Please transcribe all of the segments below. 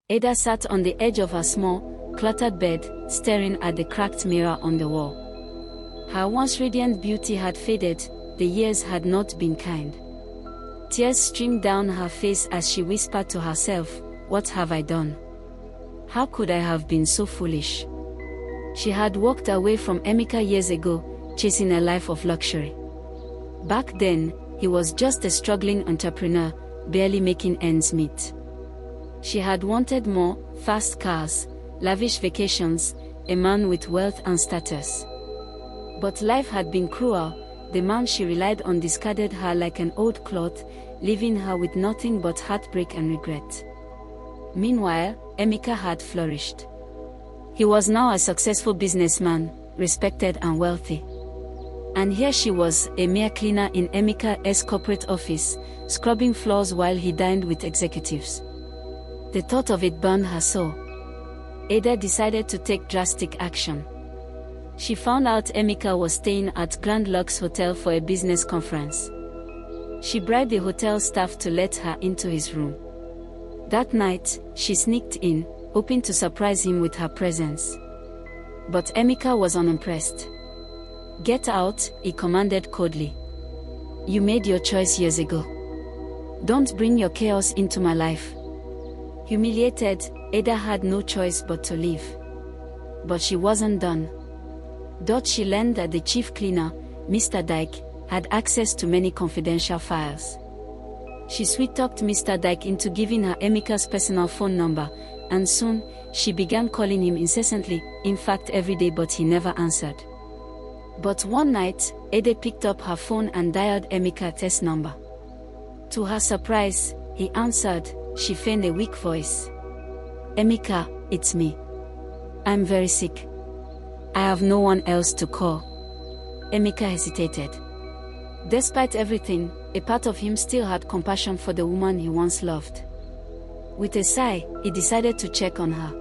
Ada sat on the edge of her small, cluttered bed, staring at the cracked mirror on the wall. Her once radiant beauty had faded, the years had not been kind. Tears streamed down her face as she whispered to herself, "What have I done? How could I have been so foolish?" She had walked away from Emeka years ago, chasing a life of luxury. Back then, he was just a struggling entrepreneur, barely making ends meet. She had wanted more: fast cars, lavish vacations, a man with wealth and status. But life had been cruel. The man she relied on discarded her like an old cloth, leaving her with nothing but heartbreak and regret. Meanwhile, Emeka had flourished. He was now a successful businessman, respected and wealthy. And here she was, a mere cleaner in Emeka's corporate office, scrubbing floors while he dined with executives. The thought of it burned her soul. Ada decided to take drastic action. She found out Emeka was staying at Grand Lux Hotel for a business conference. She bribed the hotel staff to let her into his room. That night, she sneaked in, hoping to surprise him with her presence. But Emeka was unimpressed. "Get out," he commanded coldly. "You made your choice years ago. Don't bring your chaos into my life." Humiliated, Ada had no choice but to leave. But she wasn't done. She learned that the chief cleaner, Mr. Dyke, had access to many confidential files. She sweet-talked Mr. Dyke into giving her Emeka's personal phone number, and soon, she began calling him incessantly, in fact every day, but he never answered. But one night, Ada picked up her phone and dialed Emeka's number. To her surprise, he answered. She feigned a weak voice. "Emeka, it's me. I'm very sick. I have no one else to call." Emeka hesitated. Despite everything, a part of him still had compassion for the woman he once loved. With a sigh, he decided to check on her.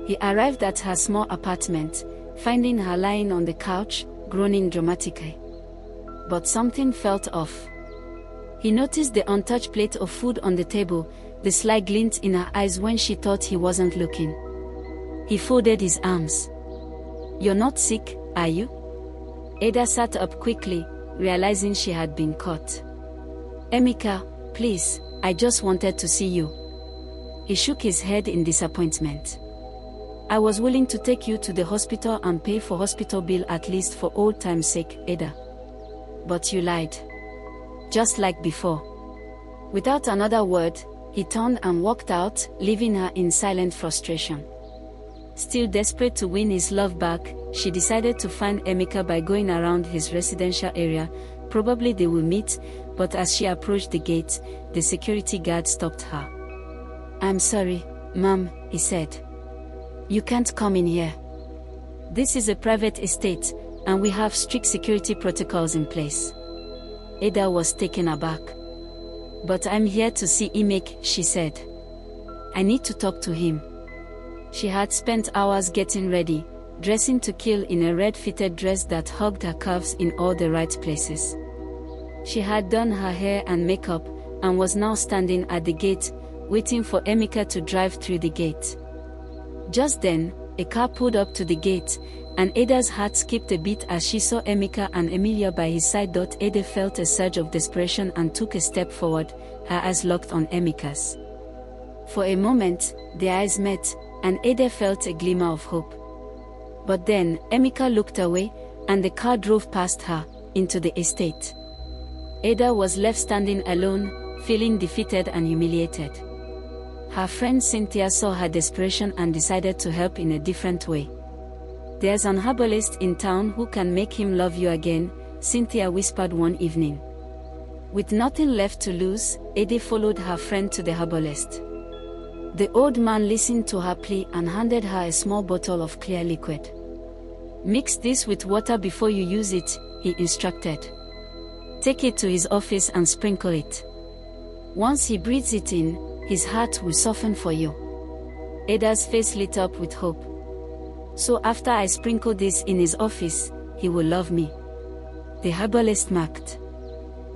He arrived at her small apartment, finding her lying on the couch, groaning dramatically. But something felt off. He noticed the untouched plate of food on the table, the sly glint in her eyes when she thought he wasn't looking. He folded his arms. "You're not sick, are you?" Ada sat up quickly, realizing she had been caught. "Emeka, please, I just wanted to see you." He shook his head in disappointment. "I was willing to take you to the hospital and pay for hospital bill at least for old time's sake, Ada. But you lied. Just like before." Without another word, he turned and walked out, leaving her in silent frustration. Still desperate to win his love back, she decided to find Emeka by going around his residential area. Probably they will meet, but as she approached the gate, the security guard stopped her. "I'm sorry, ma'am," he said. "You can't come in here. This is a private estate, and we have strict security protocols in place." Ada was taken aback. "But I'm here to see Emeka," she said. "I need to talk to him." She had spent hours getting ready, dressing to kill in a red-fitted dress that hugged her curves in all the right places. She had done her hair and makeup, and was now standing at the gate, waiting for Emeka to drive through the gate. Just then, a car pulled up to the gate, and Ada's heart skipped a beat as she saw Emeka and Emilia by his side. Ada felt a surge of desperation and took a step forward, her eyes locked on Emeka's. For a moment, their eyes met, and Ada felt a glimmer of hope. But then, Emeka looked away, and the car drove past her, into the estate. Ada was left standing alone, feeling defeated and humiliated. Her friend Cynthia saw her desperation and decided to help in a different way. "There's an herbalist in town who can make him love you again," Cynthia whispered one evening. With nothing left to lose, Ada followed her friend to the herbalist. The old man listened to her plea and handed her a small bottle of clear liquid. "Mix this with water before you use it," he instructed. "Take it to his office and sprinkle it. Once he breathes it in, his heart will soften for you." Ada's face lit up with hope. "So after I sprinkle this in his office, he will love me?" The herbalist marked.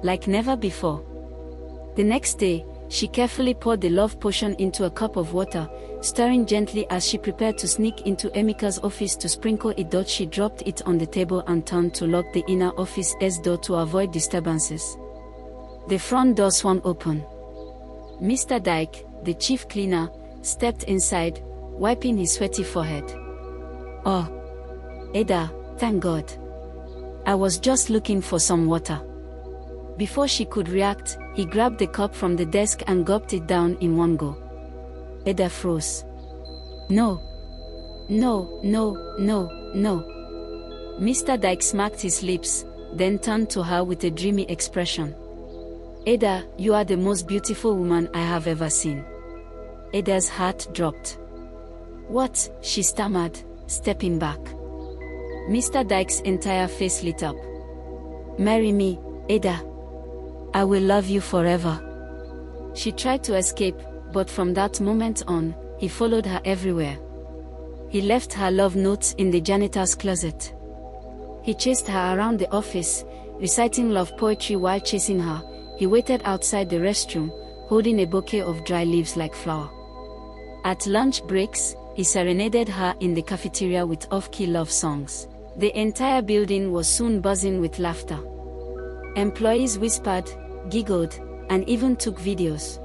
Like never before. The next day, She carefully poured the love potion into a cup of water, stirring gently as she prepared to sneak into Emeka's office to sprinkle it. She dropped it on the table and turned to lock the inner office's door to avoid disturbances. The front door swung open. Mr. Dyke, the chief cleaner, stepped inside, wiping his sweaty forehead. "Oh, Ada, thank God. I was just looking for some water." Before she could react, he grabbed the cup from the desk and gulped it down in one go. Ada froze. No. No, no, no, no. Mr. Dyke smacked his lips, then turned to her with a dreamy expression. "Ada, you are the most beautiful woman I have ever seen." Ada's heart dropped. "What?" she stammered, stepping back. Mr. Dyke's entire face lit up. "Marry me, Ada. I will love you forever." She tried to escape, but from that moment on, he followed her everywhere. He left her love notes in the janitor's closet. He chased her around the office, reciting love poetry while chasing her. He waited outside the restroom, holding a bouquet of dry leaves like flower. At lunch breaks, he serenaded her in the cafeteria with off-key love songs. The entire building was soon buzzing with laughter. Employees whispered, giggled, and even took videos.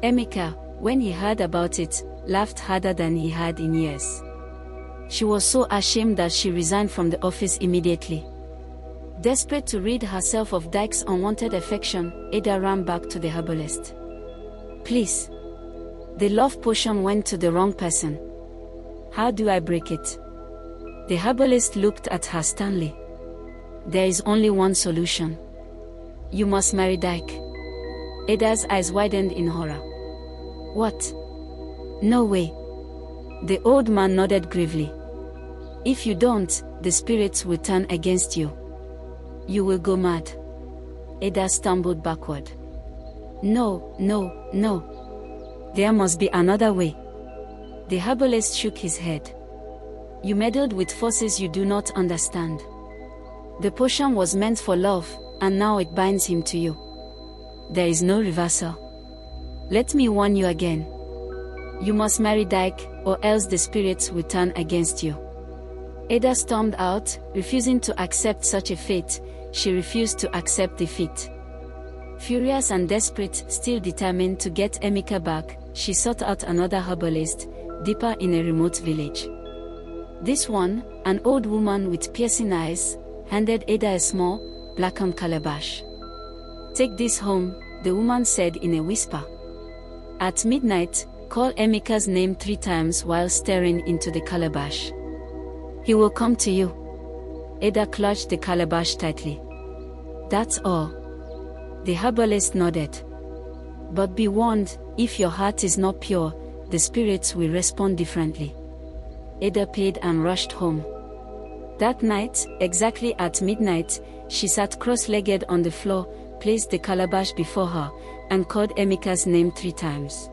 Emeka, when he heard about it, laughed harder than he had in years. She was so ashamed that she resigned from the office immediately. Desperate to rid herself of Dyke's unwanted affection, Ada ran back to the herbalist. "Please. The love potion went to the wrong person. How do I break it?" The herbalist looked at her sternly. "There is only one solution. You must marry Dyke." Ada's eyes widened in horror. "What? No way." The old man nodded gravely. "If you don't, the spirits will turn against you. You will go mad." Ada stumbled backward. "No, no, no. There must be another way." The herbalist shook his head. "You meddled with forces you do not understand. The potion was meant for love, and now it binds him to you. There is no reversal. Let me warn you again. You must marry Dyke, or else the spirits will turn against you." Ada stormed out, refusing to accept such a fate. She refused to accept defeat. Furious and desperate, still determined to get Emeka back, she sought out another herbalist, deeper in a remote village. This one, an old woman with piercing eyes, handed Ada a small, blackened calabash. "Take this home," the woman said in a whisper. "At midnight, call Emeka's name 3 times while staring into the calabash. He will come to you." Ada clutched the calabash tightly. "That's all." The herbalist nodded. "But be warned, if your heart is not pure, the spirits will respond differently." Ada paid and rushed home. That night, exactly at midnight, she sat cross-legged on the floor, placed the calabash before her, and called Emeka's name 3 times.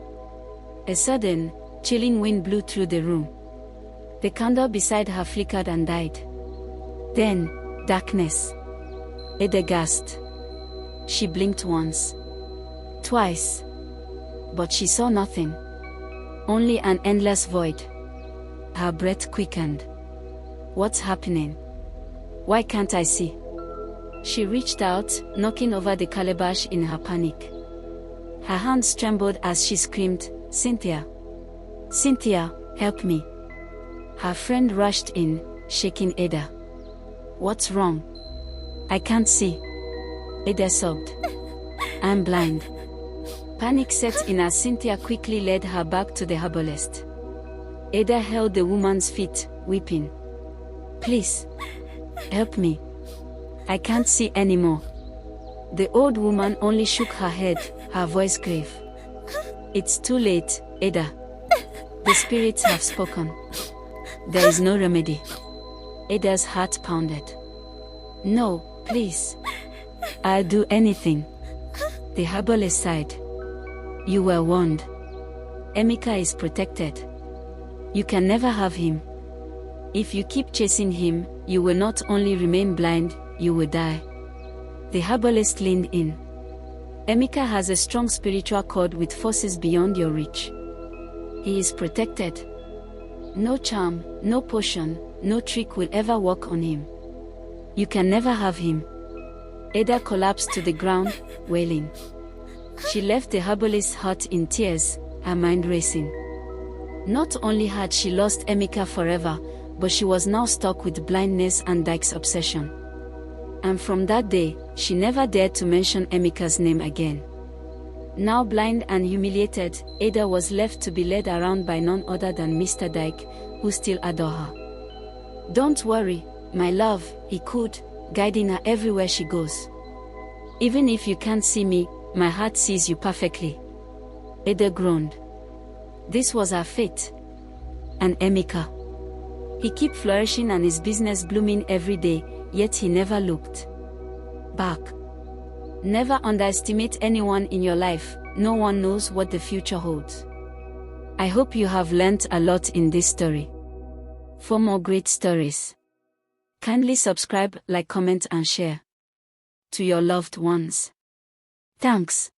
A sudden, chilling wind blew through the room. The candle beside her flickered and died. Then, darkness. Ada gasped. She blinked once. Twice. But she saw nothing. Only an endless void. Her breath quickened. What's happening? Why can't I see? She reached out, knocking over the calabash in her panic. Her hands trembled as she screamed, "Cynthia! Cynthia, help me!" Her friend rushed in, shaking Ada. "What's wrong?" "I can't see." Ada sobbed. "I'm blind." Panic set in as Cynthia quickly led her back to the herbalist. Ada held the woman's feet, weeping. "Please, help me. I can't see anymore." The old woman only shook her head, her voice grave. "It's too late, Ada. The spirits have spoken. There is no remedy." Ada's heart pounded. "No, please. I'll do anything." The herbalist sighed. "You were warned. Emeka is protected. You can never have him. If you keep chasing him, you will not only remain blind, you will die." The herbalist leaned in. Emeka has a strong spiritual cord with forces beyond your reach. He is protected. No charm, no potion, no trick will ever work on him. You can never have him. Ada collapsed to the ground, wailing. She left the herbalist's hut in tears, her mind racing. Not only had she lost Emeka forever, but she was now stuck with blindness and Dyke's obsession. And from that day, she never dared to mention Emeka's name again. Now blind and humiliated, Ada was left to be led around by none other than Mr. Dyke, who still adored her. "Don't worry, my love," he cooed, guiding her everywhere she goes. "Even if you can't see me, my heart sees you perfectly." Ada groaned. This was her fate. And Emeka. He kept flourishing and his business blooming every day, yet he never looked back. Never underestimate anyone in your life, no one knows what the future holds. I hope you have learnt a lot in this story. For more great stories, kindly subscribe, like, comment and share to your loved ones. Thanks.